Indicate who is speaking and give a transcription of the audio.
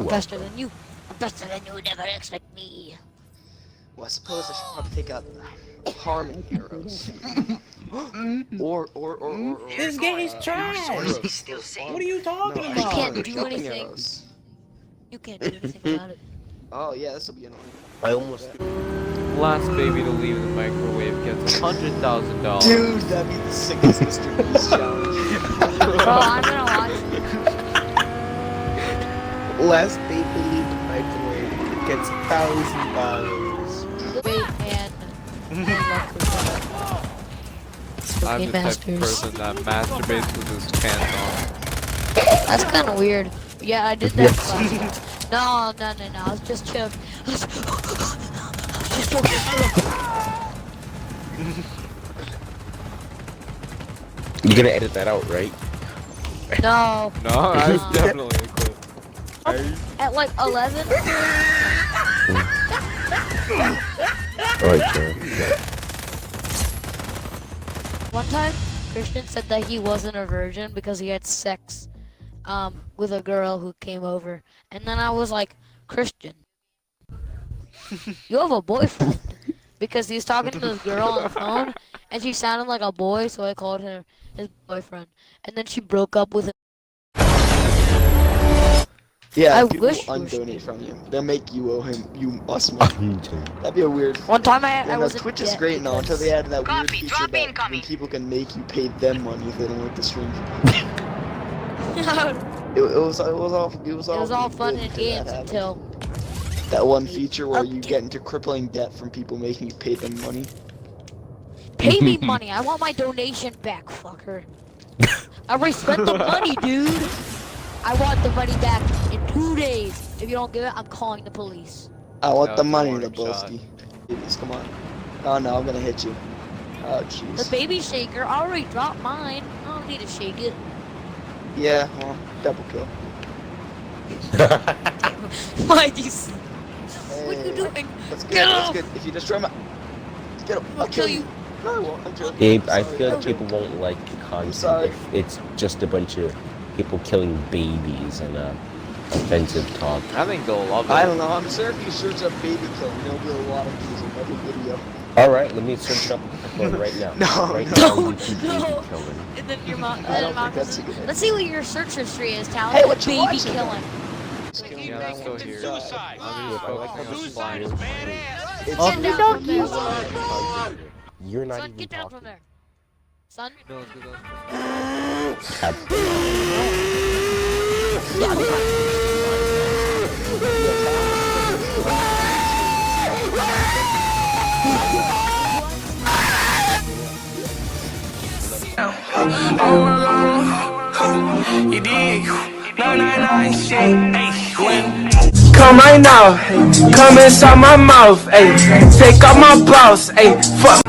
Speaker 1: Faster than you. I'm faster than you. Never expect me.
Speaker 2: Well, I suppose I should probably take out the harming heroes. or
Speaker 3: This game's trash. What are you talking
Speaker 2: no,
Speaker 3: about?
Speaker 1: You can't do
Speaker 2: killing
Speaker 1: anything.
Speaker 2: arrows.
Speaker 1: You can't do anything about it.
Speaker 2: Oh yeah, this will be annoying.
Speaker 4: I almost.
Speaker 5: Last baby to leave the microwave gets $100,000.
Speaker 2: Dude, that'd be the sickest Mr. Beast challenge.
Speaker 1: Bro, I'm gonna watch it.
Speaker 4: Last baby to leave the microwave gets $1,000.
Speaker 1: Wait, and
Speaker 5: I'm the type of
Speaker 1: masters.
Speaker 5: person that masturbates with his pants
Speaker 1: That's kind of weird. Yeah, I did that. No, I was just joking.
Speaker 4: You're gonna edit that out, right?
Speaker 1: No.
Speaker 5: on. No, that's definitely a clip.
Speaker 1: At like 11?
Speaker 4: Alright, sure.
Speaker 1: One time, Christian said that he wasn't a virgin because he had sex with a girl who came over. And then I was like, Christian, you have a boyfriend. Because he was talking to this girl on the phone, and she sounded like a boy, so I called her his boyfriend. And then she broke up with him.
Speaker 2: Yeah,
Speaker 1: I
Speaker 2: people
Speaker 1: wish
Speaker 2: will
Speaker 1: you
Speaker 2: undonate from you. They'll make you owe him. You must make. That'd be a weird.
Speaker 1: One time I
Speaker 2: Yeah, no,
Speaker 1: wasn't
Speaker 2: Twitch is
Speaker 1: yet
Speaker 2: great now until they added that weird
Speaker 6: Coffee,
Speaker 2: feature
Speaker 6: drop in,
Speaker 2: that
Speaker 6: coming.
Speaker 2: when people can make you pay them money if they don't like the stream. It was all
Speaker 1: fun
Speaker 2: good
Speaker 1: and
Speaker 2: till that
Speaker 1: games
Speaker 2: happened.
Speaker 1: until
Speaker 2: That one feature where you
Speaker 1: Okay.
Speaker 2: get into crippling debt from people making you pay them money.
Speaker 1: pay me money. I want my donation back, fucker. I already spent the money, dude. I want the money back in 2 days. If you don't give it, I'm calling the police.
Speaker 2: I want
Speaker 5: That
Speaker 2: the
Speaker 5: was a
Speaker 2: money,
Speaker 5: warning
Speaker 2: Lebowski. Babies, come on. Oh no, I'm gonna hit you. Oh
Speaker 1: The
Speaker 2: jeez.
Speaker 1: baby shaker, I already dropped mine. I don't need to shake it.
Speaker 2: Yeah, well, double kill.
Speaker 1: Why do you? What are you
Speaker 2: Hey,
Speaker 1: doing?
Speaker 2: that's good.
Speaker 1: Get
Speaker 2: That's
Speaker 1: off!
Speaker 2: good. If you destroy my, get him.
Speaker 1: I'll kill you.
Speaker 2: No, I won't. I'm joking.
Speaker 4: Gabe, I
Speaker 2: Sorry,
Speaker 4: feel
Speaker 2: I'm
Speaker 4: like people
Speaker 2: joking.
Speaker 4: won't like the content
Speaker 2: sorry.
Speaker 4: if it's just a bunch of people killing babies and offensive talk.
Speaker 5: I think they'll love it.
Speaker 2: I don't know. I'm sure if you search up baby kill, there'll be a lot of views on every video.
Speaker 4: Alright, let me search up right now.
Speaker 2: No,
Speaker 4: right
Speaker 2: no.
Speaker 4: now,
Speaker 1: No,
Speaker 4: YouTube
Speaker 1: no.
Speaker 4: baby killing.
Speaker 1: And then your mom.
Speaker 2: I don't think that's a good idea.
Speaker 1: Let's see what your search history is, Talon.
Speaker 2: Hey, what you
Speaker 1: baby
Speaker 2: watching?
Speaker 1: killing.
Speaker 5: Yeah, I'm still here.
Speaker 6: Suicide.
Speaker 5: I'm just focusing on
Speaker 6: Suicide is
Speaker 5: flying.
Speaker 6: badass.
Speaker 2: It's
Speaker 1: Get down from there.
Speaker 4: You're not
Speaker 1: Son,
Speaker 4: even
Speaker 1: get down from
Speaker 4: talking.
Speaker 1: there. Son.
Speaker 5: No, it's good.
Speaker 7: You dig? 999 shit. Hey, come right now, hey. Come inside my mouth, hey. Take out my blouse, hey. Fuck.